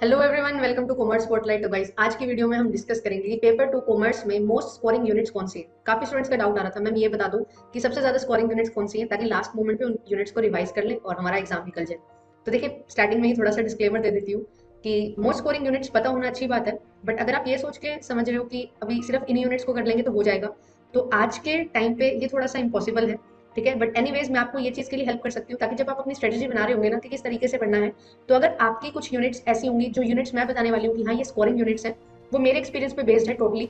Hello everyone, welcome to commerce spotlight. तो guys, आज की वीडियो में हम डिस्कस करेंगे कि पेपर टू कॉमर्स में मोस्ट स्कोरिंग यूनिट्स कौन सी है। काफी स्टूडेंट्स का डाउट आ रहा था। मैं ये बता दूं कि सबसे ज्यादा स्कोरिंग यूनिट्स कौन सी है, ताकि लास्ट मोमेंट पे उन यूनिट्स को रिवाइज कर ले और हमारा एग्जाम निकल जाए। तो देखिए, स्टार्टिंग में ही थोड़ा सा डिस्क्लेमर दे देती हूँ कि मोस्ट स्कोरिंग यूनिट्स पता होना अच्छी बात है, बट अगर आप ये सोच के समझ रहे हो कि अभी सिर्फ इन यूनिट्स को कर लेंगे तो हो जाएगा, तो आज के टाइम पे ये थोड़ा सा इम्पॉसिबल है। ठीक है, बट एनीवेज मैं आपको ये चीज़ के लिए हेल्प कर सकती हूँ, ताकि जब आप अपनी स्ट्रेटेजी बना रहे होंगे ना कि किस तरीके से पढ़ना है, तो अगर आपकी कुछ यूनिट्स ऐसी होंगी, जो यूनिट्स मैं बताने वाली हूँ कि हाँ ये स्कोरिंग यूनिट्स हैं, वो मेरे एक्सपीरियंस पे बेस्ड है टोटली।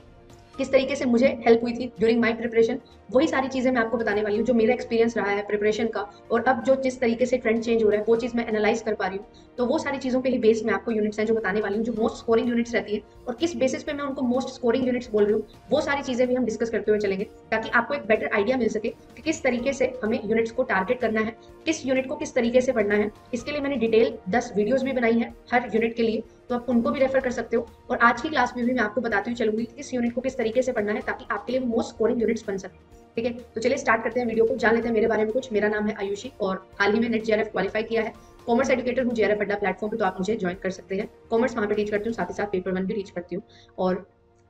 किस तरीके से मुझे हेल्प हुई थी ड्यूरिंग माय प्रिपरेशन, वही सारी चीजें मैं आपको बताने वाली हूँ, जो मेरा एक्सपीरियंस रहा है प्रिपरेशन का। और अब जो जिस तरीके से ट्रेंड चेंज हो रहा है, वो चीज मैं एनालाइज कर पा रही हूँ। तो वो सारी चीजों पे ही बेस्ड मैं आपको यूनिट्स हैं जो बताने वाली हूँ, जो मोस्ट स्कोरिंग यूनिट्स रहती है, और किस बेसिस पे मैं उनको मोस्ट स्कोरिंग यूनिट्स बोल रही हूँ, वो सारी चीजें भी हम डिस्कस करते हुए चलेंगे, ताकि आपको एक बेटर आइडिया मिल सके कि किस तरीके से हमें यूनिट्स को टारगेट करना है, किस यूनिट को किस तरीके से पढ़ना है। इसके लिए मैंने डिटेल 10 वीडियोस भी बनाई है हर यूनिट के लिए, तो आप उनको भी रेफर कर सकते हो। और आज की क्लास में भी मैं आपको बताती हुई चलूंगी कि किस यूनिट को किस तरीके से पढ़ना है, ताकि आपके लिए वो मोस्ट स्कोरिंग यूनिट्स बन सके। ठीक है, तो चलिए स्टार्ट करते हैं वीडियो को, जान लेते हैं मेरे बारे में कुछ। मेरा नाम है आयुषी और हाल ही में नेट जेआरएफ क्वालिफाई किया है। कॉमर्स एजुकेटर हूँ जेआरएफ अड्डा प्लेटफॉर्म पे, तो आप मुझे ज्वाइन कर सकते हैं। कॉमर्स वहाँ पे टीच करती हूँ, साथ ही साथ पेपर 1 भी टीच करती हूँ। और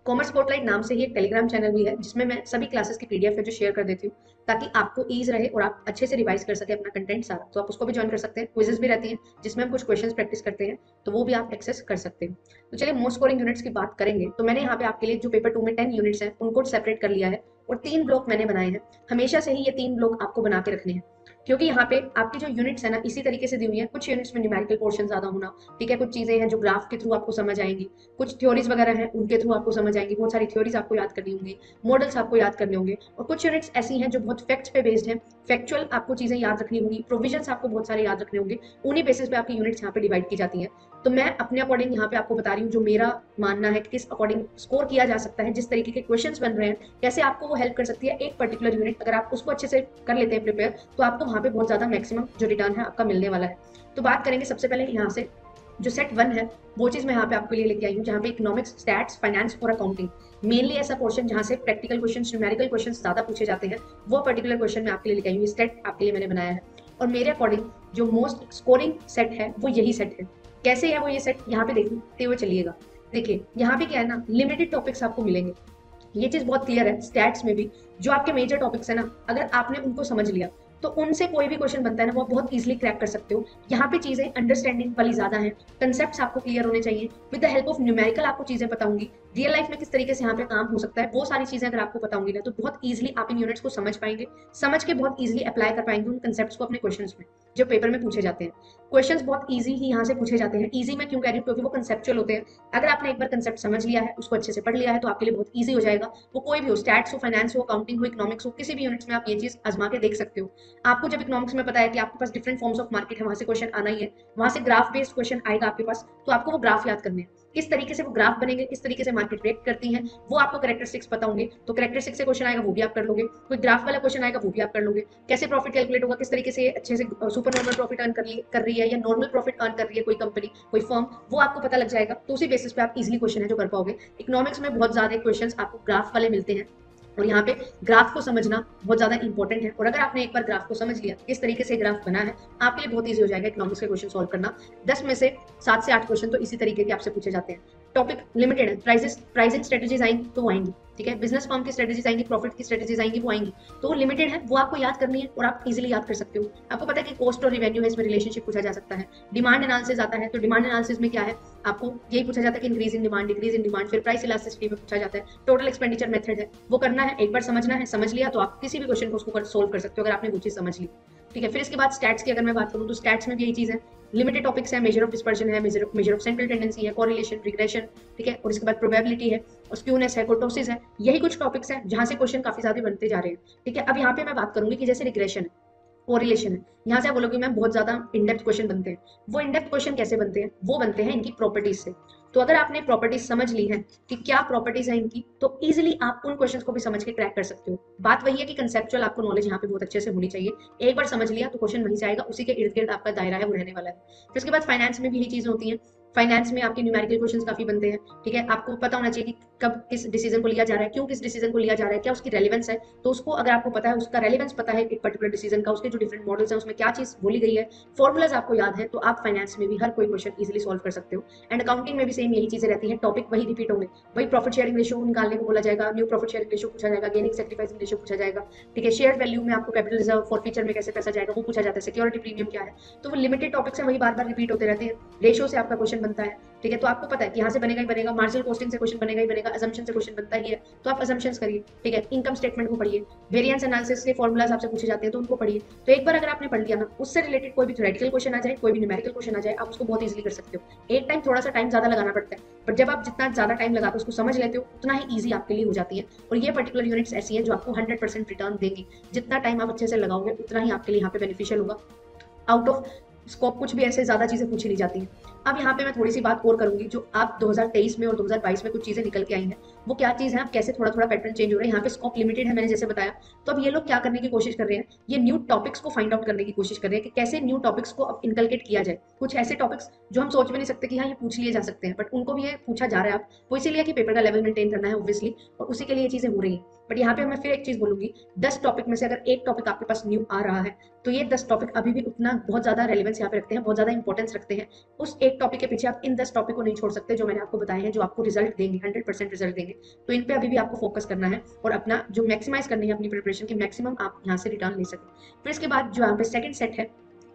कॉमर्स स्पॉटलाइट नाम से ही एक टेलीग्राम चैनल भी है, जिसमें मैं सभी क्लासेस की पीडीएफ है जो शेयर कर देती हूँ, ताकि आपको ईज रहे और आप अच्छे से रिवाइज कर सके अपना कंटेंट सारा। तो आप उसको भी ज्वाइन कर सकते हैं। क्विजेस भी रहती हैं जिसमें हम कुछ क्वेश्चंस प्रैक्टिस करते हैं, तो वो भी आप एक्सेस कर सकते हैं। तो चलिए मोस्ट स्कोरिंग यूनिट्स की बात करेंगे। तो मैंने यहाँ पे आपके लिए जो पेपर 2 में 10 यूनिट्स हैं उनको सेपरेट कर लिया है, और 3 ब्लॉक मैंने बनाए हैं। हमेशा से ही ये 3 ब्लॉक आपको बना के रखने हैं, क्योंकि यहाँ पे आपकी जो यूनिट्स है ना इसी तरीके से दी हुई है। कुछ यूनिट्स में न्यूमेरिकल पोर्शन ज्यादा होना, ठीक है, कुछ चीजें हैं जो ग्राफ के थ्रू आपको समझ आएंगी, कुछ थ्योरीज वगैरह हैं उनके थ्रू आपको समझ आएंगी, बहुत सारी थ्योरीज आपको याद करनी होंगी, मॉडल्स आपको याद करने होंगे। और कुछ यूनिट्स ऐसी हैं जो बहुत फैक्ट्स पे बेस्ड है, फैक्चुअल आपको चीजें याद रखनी होंगी, प्रोविजंस आपको बहुत सारे याद रखने होंगे। उन्हीं बेसिस पे आपकी यूनिट्स यहाँ पे डिवाइड की जाती हैं। तो मैं अपने अकॉर्डिंग यहाँ पे आपको बता रही हूँ, जो मेरा मानना है कि किस अकॉर्डिंग स्कोर किया जा सकता है, जिस तरीके के क्वेश्चंस बन रहे हैं, कैसे आपको वो हेल्प कर सकती है। एक पर्टिकुलर यूनिट अगर आप उसको अच्छे से कर लेते हैं प्रिपेयर, तो आपको वहाँ पे बहुत ज्यादा मैक्सिमम जो रिटर्न है आपका मिलने वाला है। तो बात करेंगे सबसे पहले यहाँ से, जो सेट 1 है वो चीज मैं यहाँ पे आपके लिए लेके आई हूँ, जहाँ पे इकोनॉमिक्स, स्टैट्स, फाइनेंस और अकाउंटिंग, मेनली ऐसा पोर्शन जहाँ से प्रैक्टिकल क्वेश्चन, न्यूमेरिकल क्वेश्चन ज्यादा पूछे जाते हैं, वो पर्टिकुलर क्वेश्चन मैं आपके लिए लेके आई हूँ। स्टेट आपके लिए मैंने बनाया है, और मेरे अकॉर्डिंग जो मोस्ट स्कोरिंग सेट है वो यही सेट है। कैसे है वो ये सेट, यहाँ पे देखते हुए चलिएगा। देखिए यहाँ पे क्या है ना, लिमिटेड टॉपिक्स आपको मिलेंगे, ये चीज बहुत क्लियर है। स्टैट्स में भी जो आपके मेजर टॉपिक्स है ना, अगर आपने उनको समझ लिया, तो उनसे कोई भी क्वेश्चन बनता है ना, वो आप बहुत इजीली क्रैक कर सकते हो। यहाँ पे चीजें अंडरस्टैंडिंग वाली ज्यादा है, कंसेप्ट्स आपको क्लियर होने चाहिए। With the help of numerical आपको चीजें पता होंगी, रियल लाइफ में किस तरीके से यहाँ पे काम हो सकता है, वो सारी चीजें अगर आपको पता होंगी ना, तो बहुत इजीली आप इन यूनिट्स को समझ पाएंगे, समझ के बहुत इजीली अप्लाई कर पाएंगे उन कंसेप्ट्स को अपने क्वेश्चंस में, जो पेपर में पूछे जाते हैं। क्वेश्चंस बहुत इजी ही यहाँ से पूछे जाते हैं। इजी मैं क्यों कह रही हूँ, क्योंकि वो कंसेप्चुअल होते हैं। अगर आपने एक बार कंसेप्ट समझ लिया है, उसको अच्छे से पढ़ लिया है, तो आपके लिए बहुत ईजी हो जाएगा। वो कोई भी हो, स्टैट्स हो, फाइनेंस हो, अकाउंटिंग हो, इकोनॉमिक्स हो, किसी भी यूनिट्स में आप ये चीज आजमा के देख सकते हो। आपको जब इकोनॉमिक्स में पता है कि आपके पास डिफरेंट फॉर्म्स ऑफ मार्केट है, वहां से क्वेश्चन आना ही है, वहां से ग्राफ बेस्ड क्वेश्चन आएगा आपके पास, तो आपको वो ग्राफ याद करने हैं। किस तरीके से वो ग्राफ बनेंगे, किस तरीके से मार्केट रिएक्ट करती है, वो आपको कैरेक्टरिस्टिक्स पता होंगे, तो कैरेक्टरिस्टिक्स से क्वेश्चन आएगा वो भी आप कर लोगे, कोई ग्राफ वाला क्वेश्चन आएगा वो भी आप कर लोगे। कैसे प्रॉफिट कैलकुलेट होगा, किस तरीके से अच्छे से सुपर नॉर्मल प्रॉफिट अर्न कर रही है या नॉर्मल प्रॉफिट अर्न कर रही है कोई कंपनी, कोई फर्म, वो आपको पता लग जाएगा। तो उसी बेसिस पे आप इजिली क्वेश्चन है जो कर पाओगे। इकोनॉमिक्स में बहुत ज्यादा क्वेश्चन आपको ग्राफ वाले मिलते हैं, और यहाँ पे ग्राफ को समझना बहुत ज्यादा इंपॉर्टेंट है। और अगर आपने एक बार ग्राफ को समझ लिया, किस तरीके से ग्राफ बना है, आपके लिए बहुत ईजी हो जाएगा इकोनॉमिक्स के क्वेश्चन सॉल्व करना। 10 में से 7 से 8 क्वेश्चन तो इसी तरीके के आपसे पूछे जाते हैं। टॉपिक लिमिटेड है, प्राइसिंग स्ट्रेटेजीज आएंगी तो वो आएंगी, ठीक है, बिजनेस फॉर्म की स्ट्रेटेजीज आएंगी, प्रॉफिट की स्ट्रेटेजीज आएंगी, वो आएंगी, तो वो लिमिटेड है, वो आपको याद करनी है और आप इजीली याद कर सकते हो। आपको पता है कि कॉस्ट और रिवेन्यू है, इसमें रिलेशनशिप पूछा जा सकता है। डिमांड एनालिसिस आता है, तो डिमांड एनालिसिस में क्या है, आपको यही पूछा जाता है कि increase in demand, decrease in demand, फिर प्राइस इलास्टिसिटी में पूछा जाता है। टोटल एक्सपेंडिचर मेथड है, वो करना है, एक बार समझना है, समझ लिया तो आप किसी भी क्वेश्चन को उसको सोल्व कर सकते हो, अगर आपने वो चीज समझ ली। ठीक है, फिर इसके बाद स्टैट्स की अगर मैं बात करूँ, तो स्टैट्स में भी यही चीज है, लिमिटेड टॉपिक्स है, मेजर ऑफ डिस्पर्जन है, मेजर ऑफ सेंट्रल टेंडेंसी है, कोरिलेशन, रिग्रेशन, ठीक है, और इसके बाद प्रोबेबिलिटी है, और स्क्यूनेस है, कोर्टोसिस है। यही कुछ टॉपिक्स हैं जहां से क्वेश्चन काफी ज्यादा बनते जा रहे हैं। ठीक है, अब यहाँ पे मैं बात करूंगी कि जैसे रिग्रेशन है, कोरिलेशन है, यहाँ से आप बोलोगे मैम बहुत ज्यादा इनडेप्थ क्वेश्चन बनते हैं। वो इनडेप्थ क्वेश्चन कैसे बनते हैं, वो बनते हैं इनकी प्रॉपर्टीज से। तो अगर आपने प्रॉपर्टीज समझ ली है कि क्या प्रॉपर्टीज है इनकी, तो इजीली आप उन क्वेश्चंस को भी समझ के क्रैक कर सकते हो। बात वही है कि कंसेप्चुअल आपको नॉलेज यहाँ पे बहुत अच्छे से होनी चाहिए। एक बार समझ लिया तो क्वेश्चन वहीं से आएगा, उसी के इर्द गिर्द आपका दायरा है वो रहने वाला है। फिर उसके बाद फाइनेंस में भी यही चीज होती है। फाइनेंस में आपके न्यूमेरिकल क्वेश्चंस काफी बनते हैं, ठीक है। आपको पता होना चाहिए कि कब किस डिसीजन को लिया जा रहा है, क्यों किस डिसीजन को लिया जा रहा है, क्या उसकी रेलेवेंस है। तो उसको अगर आपको पता है, उसका रेलेवेंस पता है एक पर्टिकुलर डिसीजन का, उसके जो डिफरेंट मॉडल्स हैं उसमें क्या चीज बोली गई है, फॉर्मुलाज आपको याद है, तो आप फाइनेंस में भी हर कोई क्वेश्चन इजीली सॉल्व कर सकते हो। एंड अकाउंटिंग में भी सेम यही चीजें रहती है, टॉपिक वही रिपीट होंगे, वही प्रॉफिट शेयरिंग रेशियो निकालने को बोला जाएगा, न्यू प्रॉफिट शेयरिंग रेशियो पूछा जाएगा, गेनिंग सेक्रीफाइसिंग रेशियो पूछा जाएगा, ठीक है। शेयर वैल्यू में आपको कैपिटल रिजर्व फॉर फ्यूचर में कैसे पैसा जाएगा वो पूछा जाता है, सिक्योरिटी प्रीमियम क्या है। तो वो लिमिटेड टॉपिक्स है, वही बार बार रिपीट होते रहते हैं। रेशियो से आपका क्वेश्चन बनता है, ठीक है। तो आपको पता है कि यहाँ से बनेगा ही बनेगा, मार्जिनल कॉस्टिंग से क्वेश्चन बनेगा ही बनेगा, असम्पशन से क्वेश्चन बनता ही है, तो आप असम्पशंस करिए, ठीक है। इनकम स्टेटमेंट को पढ़िए, वेरिएंस एनालिसिस के फॉर्मुलाज आपसे पूछे जाते हैं तो उनको पढ़िए। तो एक बार अगर आपने पढ़ लिया ना, उससे रिलेटेड कोई भी थ्योरेटिकल क्वेश्चन आ जाए, कोई भी न्यूमेरिकल क्वेश्चन आ जाए, आप उसको बहुत इजीली कर सकते हो। एक टाइम थोड़ा सा टाइम ज्यादा लगाना पड़ता है, पर जब आप जितना ज्यादा टाइम लगाकर उसको समझ लेते हो उतना ही ईजी आपके लिए हो जाती है। और ये पर्टिकुलर यूनिट्स ऐसी हैं जो आपको 100% रिटर्न देंगी। जितना टाइम आप अच्छे से लगाओगे उतना ही आपके लिए यहाँ पे बेनिफिशियल होगा। आउट ऑफ स्कोप कुछ भी ऐसे ज्यादा चीजें पूछी नहीं जाती हैं। अब यहाँ पे मैं थोड़ी सी बात और करूंगी, जो आप 2023 में और 2022 में कुछ चीजें निकल के आई हैं, वो क्या चीज है, अब कैसे थोड़ा थोड़ा पैटर्न चेंज हो रहा है। यहाँ पे स्कोप लिमिटेड है, मैंने जैसे बताया। तो अब ये लोग क्या करने की कोशिश कर रहे हैं, ये न्यू टॉपिक्स को फाइंड आउट करने की कोशिश कर रहे हैं कि कैसे न्यू टॉपिक्स को अब इनकलकेट किया जाए। कुछ ऐसे टॉपिक्स जो हम सोच भी नहीं सकते कि हाँ ये पूछ लिए जा सकते हैं, बट उनको भी ये पूछा जा रहा है। अब वो इसीलिए कि पेपर का लेवल मेंटेन करना है ऑब्वियसली, और उसी के लिए ये चीजें हो रही हैं। बट यहाँ पे मैं फिर एक चीज बोलूंगी, 10 टॉपिक में से अगर एक टॉपिक आपके पास न्यू आ रहा है, तो ये 10 टॉपिक अभी भी उतना बहुत ज्यादा रेलेवेंस यहाँ पे रखते हैं, बहुत ज्यादा इंपॉर्टेंस रखते हैं। उस एक टॉपिक के पीछे आप इन 10 टॉपिक को नहीं छोड़ सकते जो मैंने आपको बताए हैं, जो आपको रिजल्ट देंगे, 100% रिजल्ट देंगे। तो इन पे अभी भी आपको फोकस करना है और अपना जो मैक्सिमाइज करनी है अपनी प्रिपरेशन की, मैक्सिमम आप यहाँ से रिटर्न ले सकें। फिर इसके बाद जो यहाँ पे सेकंड सेट है,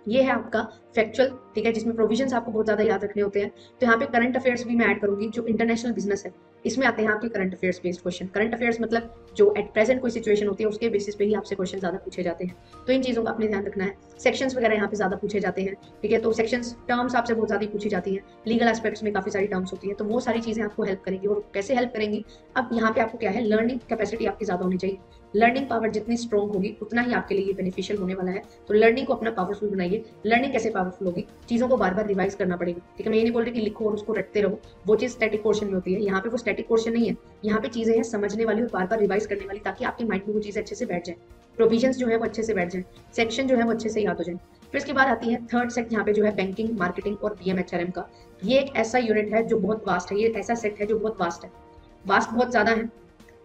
ये है आपका फैक्चुअल, ठीक है, जिसमें प्रोविजंस आपको बहुत ज्यादा याद रखने होते हैं। तो यहाँ पे करंट अफेयर्स भी मैं ऐड करूंगी, जो इंटरनेशनल बिजनेस है, इसमें आते हैं आपके current affairs based question. Current affairs मतलब जो एट प्रेजेंट कोई सिचुएशन होती है उसके बेसिस पे ही आपसे क्वेश्चन ज्यादा पूछे जाते हैं, तो इन चीजों का अपने ध्यान रखना है। सेक्शंस वगैरह यहाँ पे ज्यादा पूछे जाते हैं, ठीक है। तो सेक्शंस टर्म्स आपसे बहुत ज्यादा पूछी जाती है, लीगल एस्पेक्ट्स में काफी सारी टर्म्स होती है, तो वो सारी चीजें आपको हेल्प करेंगी। और कैसे हेल्प करेंगी, अब यहाँ पे आपको क्या है, लर्निंग कैपेसिटी आपकी ज्यादा होनी चाहिए। लर्निंग पावर जितनी स्ट्रॉन्ग होगी उतना ही आपके लिए ये बेनिफिशियल होने वाला है। तो लर्निंग को अपना पावरफुल बनाइए। लर्निंग कैसे पावरफुल होगी, चीजों को बार बार रिवाइज करना पड़ेगा, ठीक है। मैं ये नहीं बोल रही कि लिखो और उसको रटते रहो, वो चीज स्टैटिक पोर्शन में होती है। यहाँ पे वो स्टैटिक पोर्शन नहीं है, यहाँ पे चीजें हैं समझने वाली और बार बार रिवाइज करने वाली, ताकि आपके माइंड में वो चीजें अच्छे से बैठ जाए, प्रोविजंस जो है वो अच्छे से बैठ जाए, सेक्शन जो है वो अच्छे से याद हो जाए। फिर इसके बाद आती है थर्ड सेट, यहाँ पे जो है बैंकिंग, मार्केटिंग और BMHRM का। ये एक ऐसा यूनिट है जो बहुत वास्ट है, ये ऐसा सेट है जो बहुत वास्ट है, वास्ट बहुत ज्यादा है।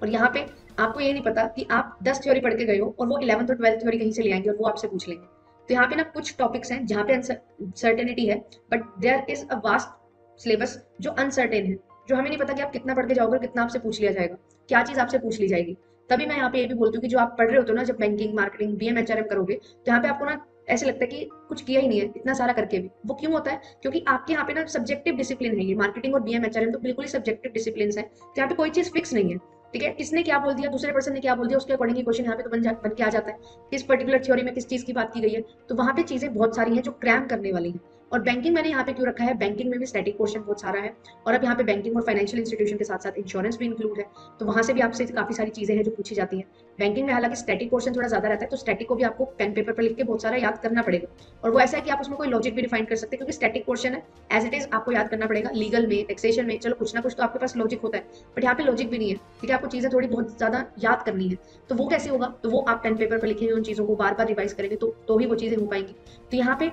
और यहाँ पे आपको ये नहीं पता कि आप 10 थ्योरी पढ़ के गए हो और वो 11th और 12th थ्योरी कहीं से ले आएंगे और वो आपसे पूछ लेंगे। तो यहाँ पे ना कुछ टॉपिक्स हैं जहाँ पे सर्टेनिटी है, but there is a vast syllabus जो अनसर्टेन है, जो हमें नहीं पता कि आप कितना पढ़ के जाओगे और कितना आपसे पूछ लिया जाएगा, क्या चीज आपसे पूछ ली जाएगी। तभी मैं यहाँ पे ये भी बोलती हूँ कि जो आप पढ़ रहे होते हो ना, जब बैंकिंग, मार्केटिंग, BMHRM करोगे, तो यहाँ पे आपको ना ऐसे लगता है कि कुछ किया ही नहीं है इतना सारा करके भी। वो क्यों होता है, क्योंकि आपके यहाँ पे ना सब्जेक्टिव डिसिप्लिन है। ये मार्केटिंग और BMHRM तो बिल्कुल ही सब्जेक्टिव डिसिप्लिन है, तो यहाँ पे कोई चीज फिक्स नहीं है, ठीक है। किसने क्या बोल दिया, दूसरे पर्सन ने क्या बोल दिया, उसके अकॉर्डिंग क्वेश्चन यहाँ पे तो बन के आ जाता है। किस पर्टिकुलर थ्योरी में किस चीज की बात की गई है, तो वहां पे चीजें बहुत सारी हैं जो क्रैम करने वाली हैं। और बैंकिंग मैंने यहाँ पे क्यों रखा है, बैंकिंग में भी स्टैटिक पोर्शन बहुत सारा है, और अब यहाँ पे बैंकिंग और फाइनेंशियल इंस्टीट्यूशन के साथ साथ इंश्योरेंस भी इंक्लूड है, तो वहां से भी आपसे काफी सारी चीजें हैं जो पूछी जाती हैं। बैंकिंग में हालांकि स्टैटिक पोर्शन थोड़ा ज्यादा रहता है, तो स्टैटिक को भी आपको पेन पेपर पर लिख के बहुत सारा याद करना पड़ेगा। और वो ऐसा है कि आप उसमें कोई लॉजिक भी डिफाइन कर सकते हैं, क्योंकि स्टैटिक पोर्शन है, एज इट इज आपको याद करना पड़ेगा। लीगल में, टैक्सेशन में, चलो कुछ ना कुछ तो आपके पास लॉजिक होता है, बट यहाँ पे लॉजिक भी नहीं है, ठीक है। आपको चीजें थोड़ी बहुत ज्यादा याद करनी है, तो वो कैसे होगा, तो वो आप पेन पेपर पर लिखेंगे, उन चीजों को बार बार रिवाइज करेंगे, तो ही वो चीजें हो पाएंगी। तो यहाँ पे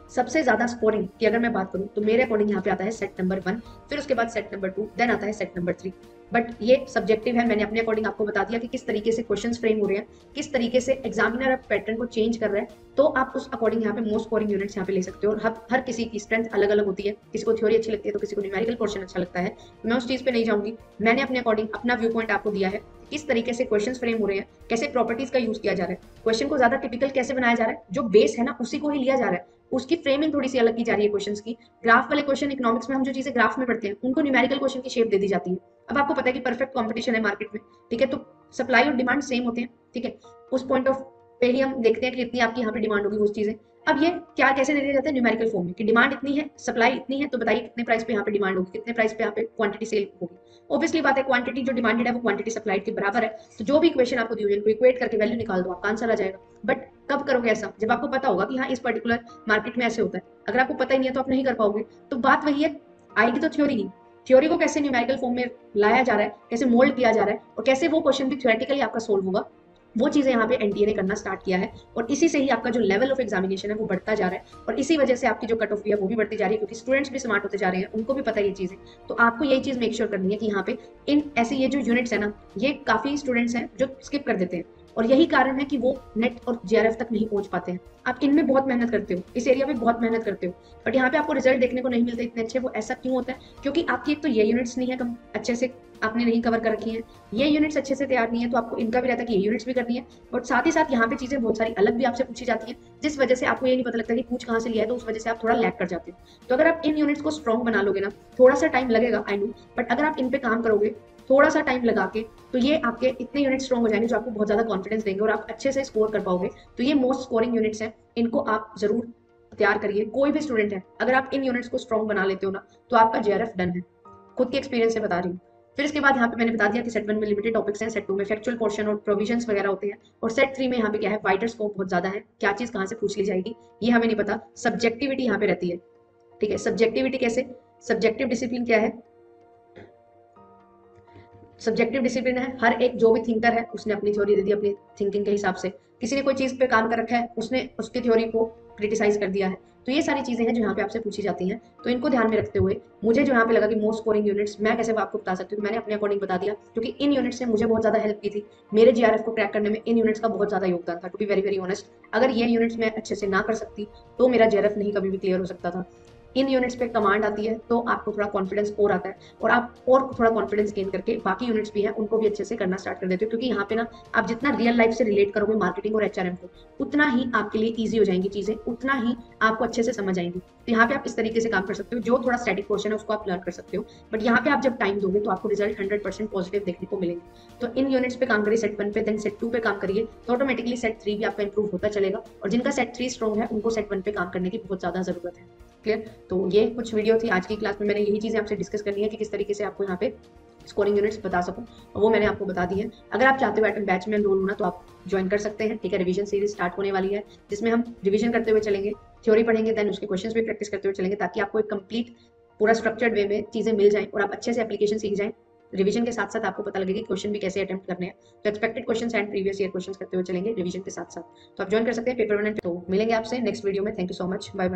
सबसे ज्यादा स्कोरिंग की अगर मैं बात करूं तो मेरे अकॉर्डिंग यहाँ पे आता है सेट नंबर 1, फिर उसके बाद सेट नंबर 2, देन आता है सेट नंबर 3। बट ये सब्जेक्टिव है, मैंने अपने अकॉर्डिंग आपको बता दिया कि किस तरीके से क्वेश्चंस फ्रेम हो रहे हैं, किस तरीके से एग्जामिनर अब पैटर्न को चेंज कर रहा है, तो आप उस अकॉर्डिंग यहाँ पे मोस्ट स्कोरिंग यूनिट्स यहाँ पे ले सकते हो। और हर किसी की स्ट्रेंथ अलग अलग होती है, किसी को थ्योरी अच्छी लगती है तो किसी को न्यूमेरिकल पोर्शन अच्छा लगता है। मैं उस चीज पे नहीं जाऊंगी, मैंने अपने अकॉर्डिंग अपना व्यू पॉइंट आपको दिया है, किस तरीके से क्वेश्चंस फ्रेम हो रहे हैं, कैसे प्रॉपर्टीज का यूज किया जा रहा है, क्वेश्चन को ज्यादा टिपिकल कैसे बनाया जा रहा है, जो बेस है ना उसी को ही लिया जा रहा है, उसकी फ्रेमिंग थोड़ी सी अलग की जा रही है क्वेश्चंस की। ग्राफ वाले क्वेश्चन, इकोनॉमिक्स में हम जो चीजें ग्राफ में पढ़ते हैं उनको न्यूमेरिकल क्वेश्चन की शेप दे दी जाती है। अब आपको पता है कि परफेक्ट कंपटीशन है मार्केट में, ठीक है, तो सप्लाई और डिमांड सेम होते हैं, ठीक है। उस पॉइंट ऑफ पे ही हम देखते हैं कि इतनी आपकी यहाँ पे डिमांड होगी उस चीजें। अब ये क्या कैसे दे दिया जाता है न्यूमेरिकल फॉर्म में, कि डिमांड इतनी है, सप्लाई इतनी है, तो बताइए कितने प्राइस पे यहाँ पे डिमांड होगी, कितने प्राइस पे यहाँ पे क्वांटिटी सेल होगी। ऑब्वियसली बात है, क्वांटिटी जो डिमांडेड है वो क्वांटिटी सप्लाइड के बराबर है, तो जो भी इक्वेशन आपको दी हुई है उनको इक्वेट करके वैल्यू निकाल दो, आपका आंसर आ जाएगा। बट कब करोगे ऐसा, जब आपको पता होगा कि हाँ इस पर्टिकुलर मार्केट में ऐसे होता है। अगर आपको पता ही नहीं है तो आप नहीं कर पाओगे। तो बात वही है, आएगी तो थ्योरी ही, थ्योरी को कैसे न्यूमेरिकल फॉर्म में लाया जा रहा है, कैसे मोल्ड किया जा रहा है, और कैसे वो क्वेश्चन भी थ्योरेटिकली आपका सोल्व होगा, वो चीज़ें यहाँ पे एनटीए ने करना स्टार्ट किया है और इसी से ही आपका जो लेवल ऑफ एग्जामिनेशन है वो बढ़ता जा रहा है और इसी वजह से आपकी जो कट ऑफ भी है वो भी बढ़ती जा रही है, क्योंकि स्टूडेंट्स भी स्मार्ट होते जा रहे हैं, उनको भी पता है ये चीज़ें। तो आपको यही चीज़ मेक श्योर करनी है कि यहाँ पे इन ऐसे ये जो यूनिट्स है ना, ये काफ़ी स्टूडेंट्स हैं जो स्किप कर देते हैं और यही कारण है कि वो नेट और जेआरएफ तक नहीं पहुंच पाते हैं। आप इनमें बहुत मेहनत करते हो, इस एरिया में बहुत मेहनत करते हो, बट यहाँ पे आपको रिजल्ट देखने को नहीं मिलते इतने अच्छे। वो ऐसा क्यों होता है? क्योंकि आपकी एक तो ये यूनिट्स नहीं है कम अच्छे से, आपने नहीं कवर कर रखी है, ये यूनिट्स अच्छे से तैयार नहीं है, तो आपको इनका भी रहता है कि ये यूनिट्स भी करनी है, बट साथ ही साथ यहाँ पे चीजें बहुत सारी अलग भी आपसे पूछी जाती हैं, जिस वजह से आपको ये नहीं पता लगता कि पूछ कहाँ से लिया है, तो उस वजह से आप थोड़ा लैग कर जाते हो। तो अगर आप इन यूनिट्स को स्ट्रॉन्ग बना लोगे ना, थोड़ा सा टाइम लगेगा आई नो, बट अगर आप इन पे काम करोगे थोड़ा सा टाइम लगा के, तो ये आपके इतने यूनिट स्ट्रॉन्ग हो जाएंगे जो आपको बहुत ज्यादा कॉन्फिडेंस देंगे और आप अच्छे से स्कोर कर पाओगे। तो ये मोस्ट स्कोरिंग यूनिट्स हैं, इनको आप जरूर तैयार करिए। कोई भी स्टूडेंट है, अगर आप इन यूनिट्स को स्ट्रॉन्ग बना लेते हो ना, तो आपका जेआरएफ डन है, खुद के एक्सपीरियंस से बता रही हूँ। फिर इसके बाद यहाँ पे मैंने बता दिया कि सेट 1 में लिमिटेड टॉपिक्स हैं, सेट 2 में फैक्चुअल पोर्शन और प्रोविजंस वगैरह होते हैं, और सेट 3 में यहाँ पे क्या है, वाइडर स्कोप बहुत ज्यादा है, क्या चीज कहाँ से पूछ ली जाएगी ये हमें नहीं पता। सब्जेक्टिविटी यहाँ पे रहती है, ठीक है। सब्जेक्टिविटी कैसे? सब्जेक्टिव डिसिप्लिन क्या है? सब्जेक्टिव डिसिप्लिन है, हर एक जो भी थिंकर है उसने अपनी थ्योरी दे दी अपनी थिंकिंग के हिसाब से, किसी ने कोई चीज पे काम कर रखा है उसने उसकी थ्योरी को क्रिटिसाइज कर दिया है। तो ये सारी चीजें हैं जो यहाँ पे आपसे पूछी जाती हैं, तो इनको ध्यान में रखते हुए मुझे जो यहाँ पे लगा कि मोस्ट स्कोरिंग यूनिट्स मैं कैसे आपको बता सकती हूँ, मैंने अपने अकॉर्डिंग बता दिया, क्योंकि इन यूनिट्स ने मुझे बहुत ज्यादा हेल्प की थी। मेरे जीआरएफ को क्रैक करने में इन यूनिट्स का बहुत ज्यादा योगदान था, to be very very honest. अगर ये यूनिट्स मैं अच्छे से ना कर सकती तो मेरा जीआरएफ नहीं कभी भी क्लियर हो सकता था। इन यूनिट्स पे कमांड आती है तो आपको थोड़ा कॉन्फिडेंस और आता है, और आप और थोड़ा कॉन्फिडेंस गेन करके बाकी यूनिट्स भी हैं उनको भी अच्छे से करना स्टार्ट कर देते हो, क्योंकि यहाँ पे ना आप जितना रियल लाइफ से रिलेट करोगे मार्केटिंग और एचआरएम को, उतना ही आपके लिए ईजी हो जाएंगी चीजें, उतना ही आपको अच्छे से समझ आएंगी। तो यहाँ पे आप इस तरीके से काम कर सकते हो, जो थोड़ा स्टैटिक पोर्शन है उसको आप लर्न कर सकते हो, बट यहाँ पे आप जब टाइम दोगे तो आपको रिजल्ट 100% पॉजिटिव देखने को मिलेंगे। तो इन यूनिट्स पे काम करिए सेट 1 पे, देन सेट 2 पे काम करिए, तो ऑटोमेटिकली सेट 3 भी आपका इंप्रूव होता चलेगा, और जिनका सेट 3 स्ट्रॉन्ग है उनको सेट 1 पे काम करने की बहुत ज्यादा जरूरत है। क्लियर? तो ये कुछ वीडियो थी आज की क्लास में, मैंने यही चीजें आपसे डिस्कस करनी है कि किस तरीके से आपको यहाँ पे स्कोरिंग यूनिट्स बता सकूं, और वो मैंने आपको बता दी है। अगर आप चाहते हो एटम बैच में एनरोल होना तो आप ज्वाइन कर सकते हैं, ठीक है। रिवीजन सीरीज स्टार्ट होने वाली है, जिसमें हम रिवीजन करते हुए चलेंगे, थ्योरी पढ़ेंगे, देन उसके क्वेश्चंस भी प्रैक्टिस करते हुए चलेंगे, ताकि आपको एक कंप्लीट पूरा स्ट्रक्चर्ड वे में चीजें मिल जाएं और आप अच्छे से एप्लीकेशन सीख जाएं। रिवीजन के साथ साथ आपको पता लगेगा कि क्वेश्चन भी कैसे अटेम्प्ट करने हैं, तो expected questions and previous year questions करते हुए चलेंगे रिवीजन के साथ साथ। तो आप ज्वाइन कर सकते हैं पेपर 1 एंड 2। मिलेंगे आपसे नेक्स्ट वीडियो में। Thank you so much, bye bye.